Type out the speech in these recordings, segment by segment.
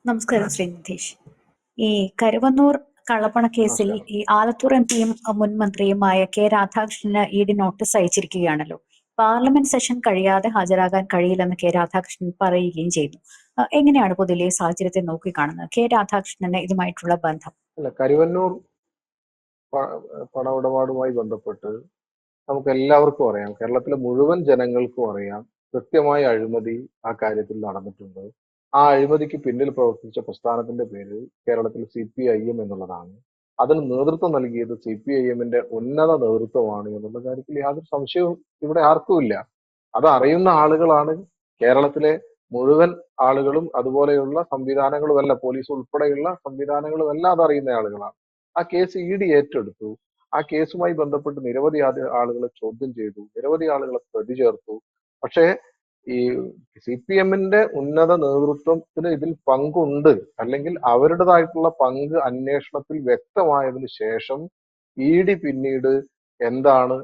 നമസ്കാരം ശ്രീ നിതീഷ്. ഈ കരുവന്നൂർ കള്ളപ്പണ കേസിൽ നമസ്കാരം. ഈ ആലത്തൂർ എംപിയും മുൻ മന്ത്രിയുമായ കെ രാധാകൃഷ്ണന് ഇഡി നോട്ടീസ് അയച്ചിരിക്കുകയാണല്ലോ. പാർലമെന്റ് സെഷൻ കഴിയാതെ ഹാജരാകാൻ കഴിയില്ലെന്ന് കെ രാധാകൃഷ്ണൻ പറയുകയും ചെയ്തു. എങ്ങനെയാണ് പൊതുവെ ഈ സാഹചര്യത്തെ നോക്കിക്കാണുന്നത്? കെ രാധാകൃഷ്ണന് ഇതുമായിട്ടുള്ള ബന്ധം? അല്ല, കരുവന്നൂർ പണമിടപാടുമായി ബന്ധപ്പെട്ട് നമുക്ക് എല്ലാവർക്കും അറിയാം, കേരളത്തിലെ മുഴുവൻ ജനങ്ങൾക്കും അറിയാം, കൃത്യമായ അഴിമതി ആ കാര്യത്തിൽ നടന്നിട്ടുണ്ട്. ആ അഴിമതിക്ക് പിന്നിൽ പ്രവർത്തിച്ച പ്രസ്ഥാനത്തിന്റെ പേര് കേരളത്തിൽ CPIM എന്നുള്ളതാണ്. അതിന് നേതൃത്വം നൽകിയത് CPIM-ന്റെ ഉന്നത നേതൃത്വമാണ് എന്നുള്ള കാര്യത്തിൽ യാതൊരു സംശയവും ഇവിടെ ആർക്കുമില്ല. അത് അറിയുന്ന ആളുകളാണ് കേരളത്തിലെ മുഴുവൻ ആളുകളും. അതുപോലെയുള്ള സംവിധാനങ്ങളുമല്ല, പോലീസ് ഉൾപ്പെടെയുള്ള സംവിധാനങ്ങളുമെല്ലാം അതറിയുന്ന ആളുകളാണ്. ആ കേസ് ED ഏറ്റെടുത്തു. ആ കേസുമായി ബന്ധപ്പെട്ട് നിരവധി ആളുകളെ ചോദ്യം ചെയ്തു, നിരവധി ആളുകളെ പ്രതി ചേർത്തു. പക്ഷേ ഈ CPM-ന്റെ ഉന്നത നേതൃത്വത്തിന് ഇതിൽ പങ്കുണ്ട്, അല്ലെങ്കിൽ അവരുടേതായിട്ടുള്ള പങ്ക് അന്വേഷണത്തിൽ വ്യക്തമായതിനു ശേഷം ED പിന്നീട് എന്താണ്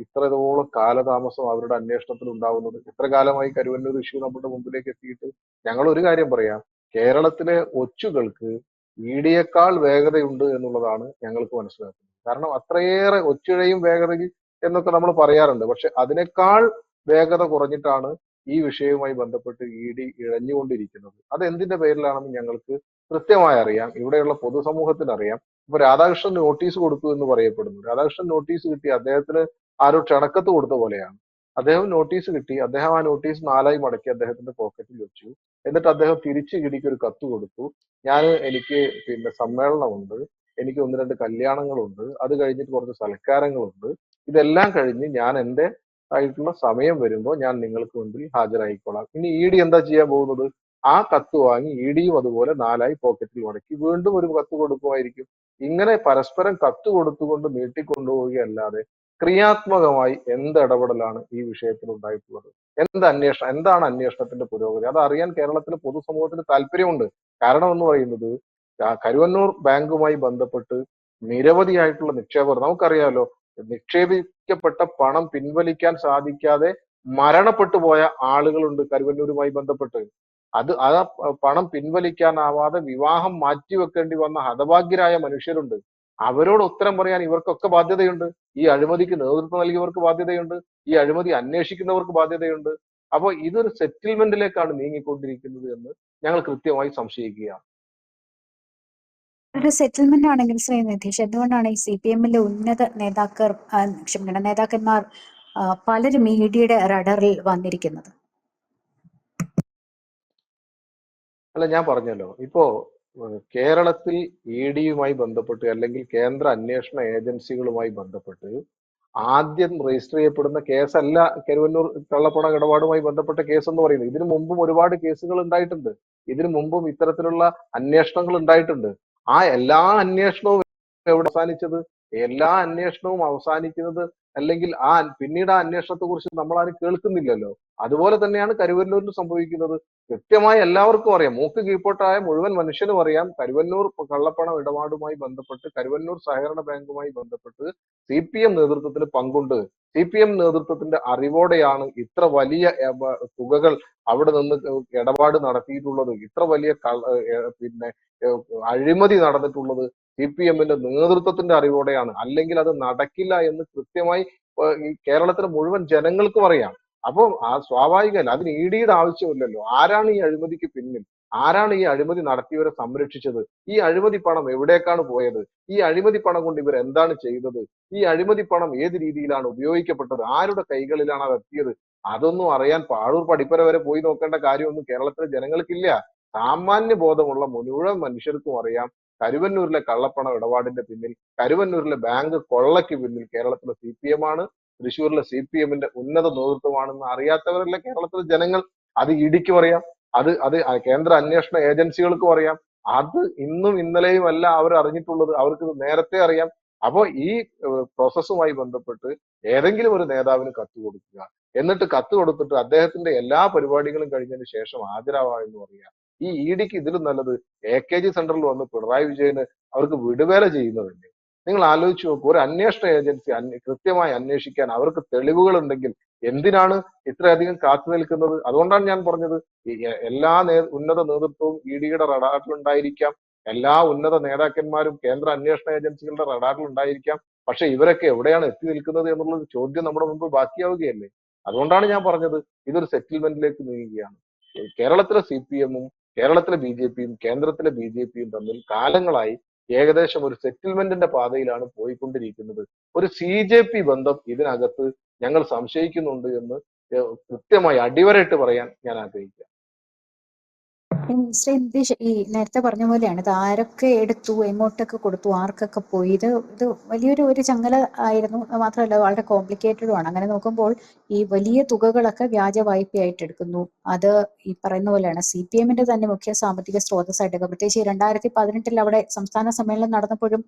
ഇത്രത്തോളം കാലതാമസം അവരുടെ അന്വേഷണത്തിൽ ഉണ്ടാവുന്നത്? എത്ര കാലമായി കരുവന്നൂർ ഇഷ്യൂ നമ്മുടെ മുമ്പിലേക്ക് എത്തിയിട്ട്? ഞങ്ങൾ ഒരു കാര്യം പറയാം, കേരളത്തിലെ ഒച്ചുകൾക്ക് ED-യേക്കാൾ വേഗതയുണ്ട് എന്നുള്ളതാണ് ഞങ്ങൾക്ക് മനസ്സിലാക്കുന്നത്. കാരണം അത്രയേറെ ഒച്ചിഴയും വേഗതയും എന്നൊക്കെ നമ്മൾ പറയാറുണ്ട്. പക്ഷെ അതിനേക്കാൾ വേഗത കുറഞ്ഞിട്ടാണ് ഈ വിഷയവുമായി ബന്ധപ്പെട്ട് ED ഇഴഞ്ഞുകൊണ്ടിരിക്കുന്നത്. അത് എന്തിന്റെ പേരിലാണെന്ന് ഞങ്ങൾക്ക് കൃത്യമായി അറിയാം, ഇവിടെയുള്ള പൊതുസമൂഹത്തിന് അറിയാം. ഇപ്പൊ രാധാകൃഷ്ണൻ നോട്ടീസ് കൊടുത്തു എന്ന് പറയപ്പെടുന്നു. രാധാകൃഷ്ണൻ നോട്ടീസ് കിട്ടി, അദ്ദേഹത്തിന് ആരോ ക്ഷണക്കത്ത് കൊടുത്ത പോലെയാണ്. അദ്ദേഹം നോട്ടീസ് കിട്ടി, അദ്ദേഹം ആ നോട്ടീസ് നാലായി മടക്കി അദ്ദേഹത്തിന്റെ പോക്കറ്റിൽ വെച്ചു. എന്നിട്ട് അദ്ദേഹം തിരിച്ച് ED-ക്ക് ഒരു കത്ത് കൊടുത്തു. എനിക്ക് സമ്മേളനമുണ്ട്, എനിക്ക് ഒന്ന് രണ്ട് കല്യാണങ്ങളുണ്ട്, അത് കഴിഞ്ഞിട്ട് കുറച്ച് സൽക്കാരങ്ങളുണ്ട്, ഇതെല്ലാം കഴിഞ്ഞ് ഞാൻ എൻ്റെ ആയിട്ടുള്ള സമയം വരുമ്പോൾ ഞാൻ നിങ്ങൾക്ക് മുമ്പിൽ ഹാജരായിക്കോളാം. ഇനി ED എന്താ ചെയ്യാൻ പോകുന്നത്? ആ കത്ത് വാങ്ങി ED-യും അതുപോലെ നാലായി പോക്കറ്റിൽ മടക്കി വീണ്ടും ഒരു കത്ത് കൊടുക്കുമായിരിക്കും. ഇങ്ങനെ പരസ്പരം കത്ത് കൊടുത്തുകൊണ്ട് നീട്ടിക്കൊണ്ടുപോവുകയല്ലാതെ ക്രിയാത്മകമായി എന്ത് ഇടപെടലാണ് ഈ വിഷയത്തിൽ ഉണ്ടായിട്ടുള്ളത്? എന്താണ് അന്വേഷണത്തിന്റെ പുരോഗതി? അത് അറിയാൻ കേരളത്തിലെ പൊതുസമൂഹത്തിന് താല്പര്യമുണ്ട്. കാരണം എന്ന് പറയുന്നത്, കരുവന്നൂർ ബാങ്കുമായി ബന്ധപ്പെട്ട് നിരവധിയായിട്ടുള്ള നിക്ഷേപകർ, നമുക്കറിയാലോ, നിക്ഷേപിക്കപ്പെട്ട പണം പിൻവലിക്കാൻ സാധിക്കാതെ മരണപ്പെട്ടു പോയ ആളുകളുണ്ട് കരുവന്നൂരുമായി ബന്ധപ്പെട്ട്. ആ പണം പിൻവലിക്കാനാവാതെ വിവാഹം മാറ്റിവെക്കേണ്ടി വന്ന ഹതഭാഗ്യരായ മനുഷ്യരുണ്ട്. അവരോട് ഉത്തരം പറയാൻ ഇവർക്കൊക്കെ ബാധ്യതയുണ്ട്. ഈ അഴിമതിക്ക് നേതൃത്വം നൽകിയവർക്ക് ബാധ്യതയുണ്ട്, ഈ അഴിമതി അന്വേഷിക്കുന്നവർക്ക് ബാധ്യതയുണ്ട്. അപ്പൊ ഇതൊരു സെറ്റിൽമെന്റിലേക്കാണ് നീങ്ങിക്കൊണ്ടിരിക്കുന്നത് എന്ന് ഞങ്ങൾ കൃത്യമായി സംശയിക്കുകയാണ്. ഒരു സെറ്റിൽമെന്റ് ആണെങ്കിൽ ശ്രീ നിതീഷ്, എന്തുകൊണ്ടാണ് ഈ CPM-ലെ ഉന്നത നേതാക്കന്മാർ പലരും ED-യുടെ റഡറിൽ വന്നിരിക്കുന്നത്? അല്ല, ഞാൻ പറഞ്ഞല്ലോ, ഇപ്പോ കേരളത്തിൽ ED-യുമായി ബന്ധപ്പെട്ട് അല്ലെങ്കിൽ കേന്ദ്ര അന്വേഷണ ഏജൻസികളുമായി ബന്ധപ്പെട്ട് ആദ്യം രജിസ്റ്റർ ചെയ്യപ്പെടുന്ന കേസല്ല കരുവന്നൂർ കള്ളപ്പണ ഇടപാടുമായി ബന്ധപ്പെട്ട കേസ് എന്ന് പറയുന്നത്. ഇതിനു മുമ്പും ഒരുപാട് കേസുകൾ ഉണ്ടായിട്ടുണ്ട്, ഇതിനു മുമ്പും ഇത്തരത്തിലുള്ള അന്വേഷണങ്ങൾ ഉണ്ടായിട്ടുണ്ട്. ആ എല്ലാ അന്വേഷണവും എവിടെ അവസാനിച്ചത്? എല്ലാ അന്വേഷണവും അവസാനിക്കുന്നത്, അല്ലെങ്കിൽ പിന്നീട് ആ അന്വേഷണത്തെ കുറിച്ച് നമ്മൾ ആരും കേൾക്കുന്നില്ലല്ലോ. അതുപോലെ തന്നെയാണ് കരുവന്നൂരിൽ സംഭവിക്കുന്നത്. കൃത്യമായി എല്ലാവർക്കും അറിയാം, മൂക്ക് കീഴ്പോട്ടായ മുഴുവൻ മനുഷ്യനും അറിയാം, കരുവന്നൂർ കള്ളപ്പണം ഇടപാടുമായി ബന്ധപ്പെട്ട്, കരുവന്നൂർ സഹകരണ ബാങ്കുമായി ബന്ധപ്പെട്ട് CPM നേതൃത്വത്തിന് പങ്കുണ്ട്. CPM നേതൃത്വത്തിന്റെ അറിവോടെയാണ് ഇത്ര വലിയ തുകകൾ അവിടെ നിന്ന് ഇടപാട് നടത്തിയിട്ടുള്ളത്, ഇത്ര വലിയ അഴിമതി നടന്നിട്ടുള്ളത് CPM-ന്റെ നേതൃത്വത്തിന്റെ അറിവോടെയാണ്. അല്ലെങ്കിൽ അത് നടക്കില്ല എന്ന് കൃത്യമായി ഈ കേരളത്തിലെ മുഴുവൻ ജനങ്ങൾക്കും അറിയാം. അപ്പോൾ സ്വാഭാവികമല്ല, അതിന് ED-യുടെ ആവശ്യമില്ലല്ലോ. ആരാണ് ഈ അഴിമതിക്ക് പിന്നിൽ? ആരാണ് ഈ അഴിമതി നടത്തിയവരെ സംരക്ഷിച്ചത്? ഈ അഴിമതി പണം എവിടേക്കാണ് പോയത്? ഈ അഴിമതി പണം കൊണ്ട് ഇവർ എന്താണ് ചെയ്തത്? ഈ അഴിമതി പണം ഏത് രീതിയിലാണ് ഉപയോഗിക്കപ്പെട്ടത്? ആരുടെ കൈകളിലാണ് അത് എത്തിയത്? അതൊന്നും അറിയാൻ പാഴൂർ പടിപ്പര വരെ പോയി നോക്കേണ്ട കാര്യമൊന്നും കേരളത്തിലെ ജനങ്ങൾക്കില്ല. സാമാന്യ ബോധമുള്ള മുഴുവൻ മനുഷ്യർക്കും അറിയാം, കരുവന്നൂരിലെ കള്ളപ്പണ ഇടപാടിന്റെ പിന്നിൽ, കരുവന്നൂരിലെ ബാങ്ക് കൊള്ളയ്ക്ക് പിന്നിൽ കേരളത്തിലെ CPM ആണ്, തൃശ്ശൂരിലെ CPM-ന്റെ ഉന്നത നേതൃത്വമാണെന്ന് അറിയാത്തവരല്ല കേരളത്തിലെ ജനങ്ങൾ. അത് ED-ക്കും അറിയാം, അത് കേന്ദ്ര അന്വേഷണ ഏജൻസികൾക്കും അറിയാം. അത് ഇന്നും ഇന്നലെയും അല്ല അവർ അറിഞ്ഞിട്ടുള്ളത്, അവർക്ക് ഇത് നേരത്തെ അറിയാം. അപ്പോ ഈ പ്രോസസ്സുമായി ബന്ധപ്പെട്ട് ഏതെങ്കിലും ഒരു നേതാവിന് കത്ത് കൊടുക്കുക, എന്നിട്ട് കത്ത് കൊടുത്തിട്ട് അദ്ദേഹത്തിന്റെ എല്ലാ പരിപാടികളും കഴിഞ്ഞതിന് ശേഷം ഹാജരാവാ എന്ന് പറയുക. ഈ ED-ക്ക് ഇതിലും നല്ലത് AKG സെന്ററിൽ വന്ന് പിണറായി വിജയന് അവർക്ക് വിടുവേല ചെയ്യുന്നതല്ലേ? നിങ്ങൾ ആലോചിച്ച് നോക്കൂ, ഒരു അന്വേഷണ ഏജൻസി കൃത്യമായി അന്വേഷിക്കാൻ അവർക്ക് തെളിവുകൾ ഉണ്ടെങ്കിൽ എന്തിനാണ് ഇത്രയധികം കാത്തു നിൽക്കുന്നത്? അതുകൊണ്ടാണ് ഞാൻ പറഞ്ഞത്, എല്ലാ ഉന്നത നേതൃത്വവും ഇഡിയുടെ റഡാറിലുണ്ടായിരിക്കാം, എല്ലാ ഉന്നത നേതാക്കന്മാരും കേന്ദ്ര അന്വേഷണ ഏജൻസികളുടെ റഡാറിലുണ്ടായിരിക്കാം. പക്ഷെ ഇവരൊക്കെ എവിടെയാണ് എത്തി നിൽക്കുന്നത് എന്നുള്ള ഒരു ചോദ്യം നമ്മുടെ മുമ്പ് ബാക്കിയാവുകയല്ലേ? അതുകൊണ്ടാണ് ഞാൻ പറഞ്ഞത്, ഇതൊരു സെറ്റിൽമെന്റിലേക്ക് നീങ്ങുകയാണ്. കേരളത്തിലെ CPM-ഉം കേരളത്തിലെ BJP-യും കേന്ദ്രത്തിലെ BJP-യും തമ്മിൽ കാലങ്ങളായി ഏകദേശം ഒരു സെറ്റിൽമെന്റിന്റെ പാതയിലാണ് പോയിക്കൊണ്ടിരിക്കുന്നത്. ഒരു CJP ബന്ധം ഇതിനകത്ത് ഞങ്ങൾ സംശയിക്കുന്നുണ്ട് എന്ന് കൃത്യമായി അടിവരയിട്ട് പറയാൻ ഞാൻ ആഗ്രഹിക്കുക. ശ്രീ നിതീഷ്, ഈ നേരത്തെ പറഞ്ഞ പോലെയാണ് ഇത് ആരൊക്കെ എടുത്തു, എങ്ങോട്ടൊക്കെ കൊടുത്തു, ആർക്കൊക്കെ പോയി, ഇത് വലിയൊരു ചങ്ങല ആയിരുന്നു. മാത്രമല്ല വളരെ കോംപ്ലിക്കേറ്റഡുമാണ്. അങ്ങനെ നോക്കുമ്പോൾ ഈ വലിയ തുകകളൊക്കെ വ്യാജ വായ്പയായിട്ട് എടുക്കുന്നു. അത് ഈ പറയുന്ന പോലെയാണ് CPM-ന്റെ തന്നെ മുഖ്യ സാമ്പത്തിക സ്രോതസ്സായിട്ടൊക്കെ, പ്രത്യേകിച്ച് 2018 അവിടെ സംസ്ഥാന സമ്മേളനം നടന്നപ്പോഴും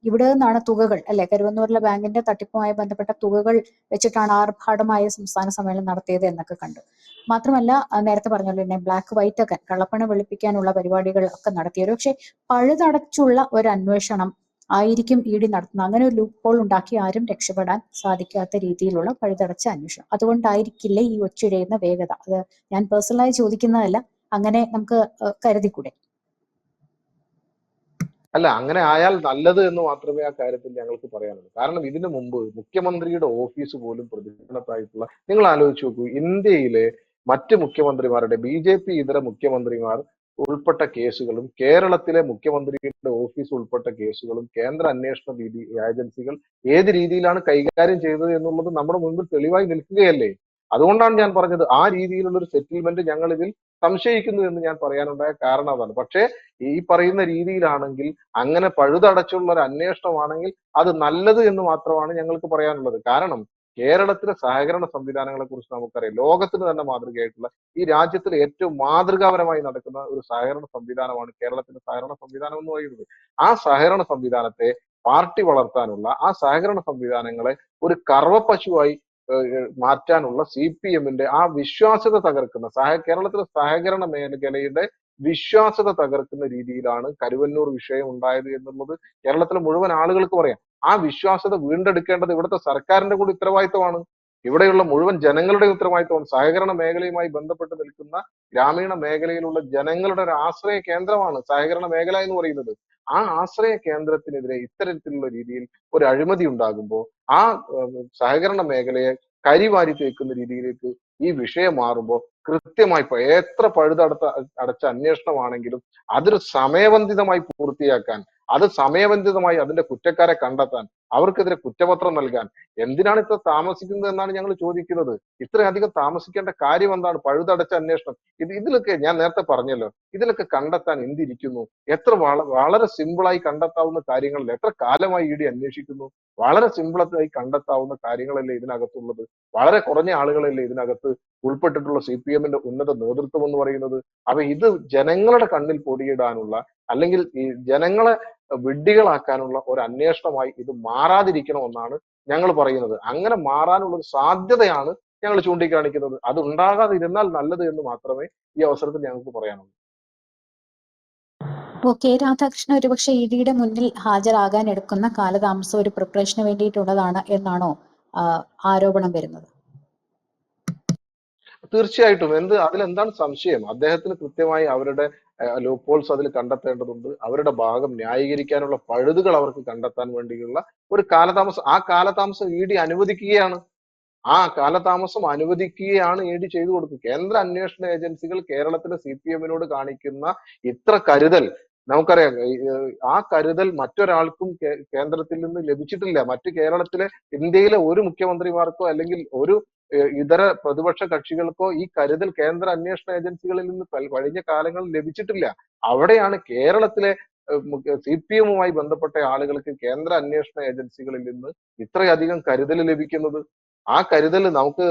ഇവിടെ നിന്നാണ് തുകകൾ, അല്ലെ, കരുവന്നൂരിലെ ബാങ്കിന്റെ തട്ടിപ്പുമായി ബന്ധപ്പെട്ട തുകകൾ വെച്ചിട്ടാണ് ആർഭാടമായ സംസ്ഥാന സമ്മേളനം നടത്തിയത് എന്നൊക്കെ കണ്ടു. മാത്രമല്ല നേരത്തെ പറഞ്ഞ പോലെ തന്നെ ബ്ലാക്ക് വൈറ്റ് ഒക്കെ കള്ളപ്പണം വെളുപ്പിക്കാനുള്ള പരിപാടികൾ ഒക്കെ നടത്തിയത്. പക്ഷെ പഴുതടച്ചുള്ള ഒരു അന്വേഷണം ആയിരിക്കും ED നടത്തുന്നത്. അങ്ങനെ ഒരു ലൂപ്പ് ഹോൾ ഉണ്ടാക്കി ആരും രക്ഷപ്പെടാൻ സാധിക്കാത്ത രീതിയിലുള്ള പഴുതടച്ച അന്വേഷണം. അതുകൊണ്ടായിരിക്കില്ലേ ഈ ഒച്ചിഴയുന്ന വേഗത? അത് ഞാൻ പേഴ്സണലായി ചോദിക്കുന്നതല്ല, അങ്ങനെ നമുക്ക് കരുതിക്കൂടെ? അല്ല, അങ്ങനെ ആയാൽ നല്ലത് എന്ന് മാത്രമേ ആ കാര്യത്തിൽ ഞങ്ങൾക്ക് പറയാനുള്ളൂ. കാരണം ഇതിനു മുമ്പ് മുഖ്യമന്ത്രിയുടെ ഓഫീസ് പോലും പ്രതിസ്ഥാനത്തായിട്ടുള്ള, നിങ്ങൾ ആലോചിച്ച് നോക്കൂ, ഇന്ത്യയിലെ മറ്റ് മുഖ്യമന്ത്രിമാരുടെ BJP ഇതര മുഖ്യമന്ത്രിമാർ ഉൾപ്പെട്ട കേസുകളും കേരളത്തിലെ മുഖ്യമന്ത്രിയുടെ ഓഫീസ് ഉൾപ്പെട്ട കേസുകളും കേന്ദ്ര അന്വേഷണ ഏജൻസികൾ ഏത് രീതിയിലാണ് കൈകാര്യം ചെയ്തത് എന്നുള്ളത് നമ്മുടെ മുൻപിൽ തെളിവായി നിൽക്കുകയല്ലേ? അതുകൊണ്ടാണ് ഞാൻ പറഞ്ഞത്, ആ രീതിയിലുള്ള ഒരു സെറ്റിൽമെന്റ് ഞങ്ങൾ ഇതിൽ സംശയിക്കുന്നു എന്ന് ഞാൻ പറയാനുണ്ടായ കാരണം അതാണ്. പക്ഷേ ഈ പറയുന്ന രീതിയിലാണെങ്കിൽ, അങ്ങനെ പഴുതടച്ചുള്ള ഒരു അന്വേഷണമാണെങ്കിൽ അത് നല്ലത് എന്ന് മാത്രമാണ് ഞങ്ങൾക്ക് പറയാനുള്ളത്. കാരണം കേരളത്തിലെ സഹകരണ സംവിധാനങ്ങളെ കുറിച്ച് നമുക്കറിയാം. ലോകത്തിന് തന്നെ മാതൃകയായിട്ടുള്ള, ഈ രാജ്യത്തിൽ ഏറ്റവും മാതൃകാപരമായി നടക്കുന്ന ഒരു സഹകരണ സംവിധാനമാണ് കേരളത്തിന്റെ സഹകരണ സംവിധാനം എന്ന് പറയുന്നത്. ആ സഹകരണ സംവിധാനത്തെ പാർട്ടി വളർത്താനുള്ള, ആ സഹകരണ സംവിധാനങ്ങളെ ഒരു കറവപ്പശുവായി മാറ്റാനുള്ള CPM-ന്റെ ആ വിശ്വാസ്യത തകർക്കുന്ന, കേരളത്തിലെ സഹകരണ മേഖലയുടെ വിശ്വാസ്യത തകർക്കുന്ന രീതിയിലാണ് കരുവന്നൂർ വിഷയം ഉണ്ടായത് എന്നുള്ളത് കേരളത്തിലെ മുഴുവൻ ആളുകൾക്ക് പറയാം. ആ വിശ്വാസ്യത വീണ്ടെടുക്കേണ്ടത് ഇവിടുത്തെ സർക്കാരിന്റെ കൂടി ഉത്തരവാദിത്തമാണ്. ഇവിടെയുള്ള മുഴുവൻ ജനങ്ങളുടെ ഉത്തരവാദിത്തമാണ്. സഹകരണ മേഖലയുമായി ബന്ധപ്പെട്ട് നിൽക്കുന്ന ഗ്രാമീണ മേഖലയിലുള്ള ജനങ്ങളുടെ ഒരു ആശ്രയ കേന്ദ്രമാണ് സഹകരണ മേഖല എന്ന് പറയുന്നത്. ആ ആശ്രയ കേന്ദ്രത്തിനെതിരെ ഇത്തരത്തിലുള്ള രീതിയിൽ ഒരു അഴിമതി ഉണ്ടാകുമ്പോൾ ആ സഹകരണ മേഖലയെ കരിവാരി തേക്കുന്ന രീതിയിലേക്ക് ഈ വിഷയം മാറുമ്പോൾ കൃത്യമായി എത്ര അടച്ച അന്വേഷണമാണെങ്കിലും അതൊരു സമയബന്ധിതമായി പൂർത്തിയാക്കാൻ, അത് സമയബന്ധിതമായി അതിന്റെ കുറ്റക്കാരെ കണ്ടെത്താൻ, അവർക്കെതിരെ കുറ്റപത്രം നൽകാൻ എന്തിനാണ് ഇത്ര താമസിക്കുന്നത് എന്നാണ് ഞങ്ങൾ ചോദിക്കുന്നത്. ഇത്രയധികം താമസിക്കേണ്ട കാര്യം എന്താണ്? പഴുതടച്ച അന്വേഷണം ഇതിലൊക്കെ ഞാൻ നേരത്തെ പറഞ്ഞല്ലോ, ഇതിലൊക്കെ കണ്ടെത്താൻ എന്തിരിക്കുന്നു? വളരെ സിമ്പിളായി കണ്ടെത്താവുന്ന കാര്യങ്ങളിൽ എത്ര കാലമായി ED അന്വേഷിക്കുന്നു? വളരെ സിമ്പിളായി കണ്ടെത്താവുന്ന കാര്യങ്ങളല്ലേ ഇതിനകത്തുള്ളത്? വളരെ കുറഞ്ഞ ആളുകളല്ലേ ഇതിനകത്ത് ഉൾപ്പെട്ടിട്ടുള്ള CPM-ന്റെ ഉന്നത നേതൃത്വം എന്ന് പറയുന്നത്? അപ്പൊ ഇത് ജനങ്ങളുടെ കണ്ണിൽ പൊടിയിടാനുള്ള, അല്ലെങ്കിൽ ഈ ജനങ്ങളെ വിഡ്ഢികളാക്കാനുള്ള ഒരു അന്വേഷണമായി ഇത് മാറാതിരിക്കണമെന്നാണ് ഞങ്ങൾ പറയുന്നത്. അങ്ങനെ മാറാനുള്ള ഒരു സാധ്യതയാണ് ഞങ്ങൾ ചൂണ്ടിക്കാണിക്കുന്നത്. അത് ഉണ്ടാകാതിരുന്നാൽ നല്ലത് എന്ന് മാത്രമേ ഈ അവസരത്തിൽ ഞങ്ങൾക്ക് പറയാനുള്ളൂ. രാധാകൃഷ്ണൻ ഒരുപക്ഷെ ED-യുടെ മുന്നിൽ ഹാജരാകാൻ എടുക്കുന്ന കാലതാമസം ഒരു പ്രിപ്പറേഷന് വേണ്ടിയിട്ടുള്ളതാണ് എന്നാണോ ആരോപണം വരുന്നത്? തീർച്ചയായിട്ടും. അതിലെന്താണ് സംശയം? അദ്ദേഹത്തിന് കൃത്യമായി അവരുടെ ലൂപ്പ് ഹോൾസ് അതിൽ കണ്ടെത്തേണ്ടതുണ്ട്. അവരുടെ ഭാഗം ന്യായീകരിക്കാനുള്ള പഴുതുകൾ അവർക്ക് കണ്ടെത്താൻ വേണ്ടിയുള്ള ഒരു കാലതാമസം, ആ കാലതാമസം ED അനുവദിക്കുകയാണ്. ആ കാലതാമസം അനുവദിക്കുകയാണ് ED ചെയ്തു കൊടുക്കുക. കേന്ദ്ര അന്വേഷണ ഏജൻസികൾ കേരളത്തിലെ CPM-നോട് കാണിക്കുന്ന ഇത്ര കരുതൽ നമുക്കറിയാം. ആ കരുതൽ മറ്റൊരാൾക്കും കേന്ദ്രത്തിൽ നിന്ന് ലഭിച്ചിട്ടില്ല. കേരളത്തിലെ, ഇന്ത്യയിലെ ഒരു മുഖ്യമന്ത്രിമാർക്കോ അല്ലെങ്കിൽ ഒരു ഇതര പ്രതിപക്ഷ കക്ഷികൾക്കോ ഈ കരുതൽ കേന്ദ്ര അന്വേഷണ ഏജൻസികളിൽ നിന്ന് കഴിഞ്ഞ കാലങ്ങളിൽ ലഭിച്ചിട്ടില്ല. അവിടെയാണ് കേരളത്തിലെ CPM-വുമായി ബന്ധപ്പെട്ട ആളുകൾക്ക് കേന്ദ്ര അന്വേഷണ ഏജൻസികളിൽ നിന്ന് ഇത്രയധികം കരുതൽ ലഭിക്കുന്നത്. ആ കരുതൽ നമുക്ക്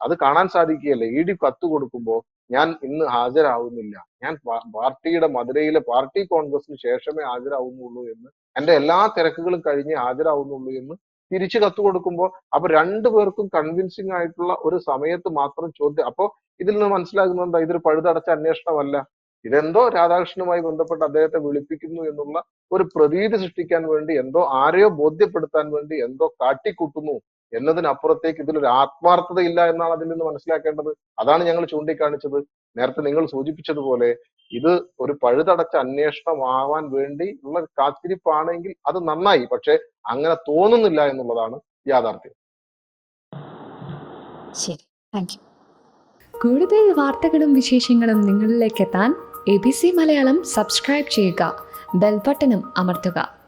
അത് കാണാൻ സാധിക്കുകയല്ലേ? ED കത്ത് കൊടുക്കുമ്പോൾ ഞാൻ ഇന്ന് ഹാജരാവുന്നില്ല, ഞാൻ പാർട്ടിയുടെ മധുരയിലെ പാർട്ടി കോൺഗ്രസിന് ശേഷമേ ഹാജരാവുന്നുള്ളൂ എന്ന്, എന്റെ എല്ലാ തിരക്കുകളും കഴിഞ്ഞേ ഹാജരാവുന്നുള്ളൂ എന്ന് തിരിച്ചു കത്ത് കൊടുക്കുമ്പോൾ, അപ്പൊ രണ്ടുപേർക്കും കൺവിൻസിങ് ആയിട്ടുള്ള ഒരു സമയത്ത് മാത്രം ചോദ്യം. അപ്പോ ഇതിൽ നിന്ന് മനസ്സിലാകുന്നത് എന്താ? ഇതൊരു പഴുതടച്ച അന്വേഷണമല്ല. ഇതെന്തോ രാധാകൃഷ്ണനുമായി ബന്ധപ്പെട്ട് അദ്ദേഹത്തെ വിളിപ്പിക്കുന്നു എന്നുള്ള ഒരു പ്രതീതി സൃഷ്ടിക്കാൻ വേണ്ടി, എന്തോ ആരെയോ ബോധ്യപ്പെടുത്താൻ വേണ്ടി എന്തോ കാട്ടിക്കൂട്ടുന്നു എന്നതിനപ്പുറത്തേക്ക് ഇതിലൊരു ആത്മാർത്ഥതയില്ല എന്നാണ് അതിൽ നിന്ന് മനസ്സിലാക്കേണ്ടത്. അതാണ് ഞങ്ങൾ ചൂണ്ടിക്കാണിച്ചത്. നേരത്തെ നിങ്ങൾ സൂചിപ്പിച്ചതുപോലെ ഇത് ഒരു പഴുതടച്ച അന്വേഷണമാവാൻ വേണ്ടി ഉള്ള കാത്തിരിപ്പാണെങ്കിൽ അത് നന്നായി. പക്ഷെ അങ്ങനെ തോന്നുന്നില്ല എന്നുള്ളതാണ് യാഥാർത്ഥ്യം. ശരി, താങ്ക് യു. കൂടുതൽ വാർത്തകളും വിശേഷങ്ങളും നിങ്ങളിലേക്ക് എത്താൻ ABC മലയാളം സബ്സ്ക്രൈബ് ചെയ്യുക, ബെൽ ബട്ടണും അമർത്തുക.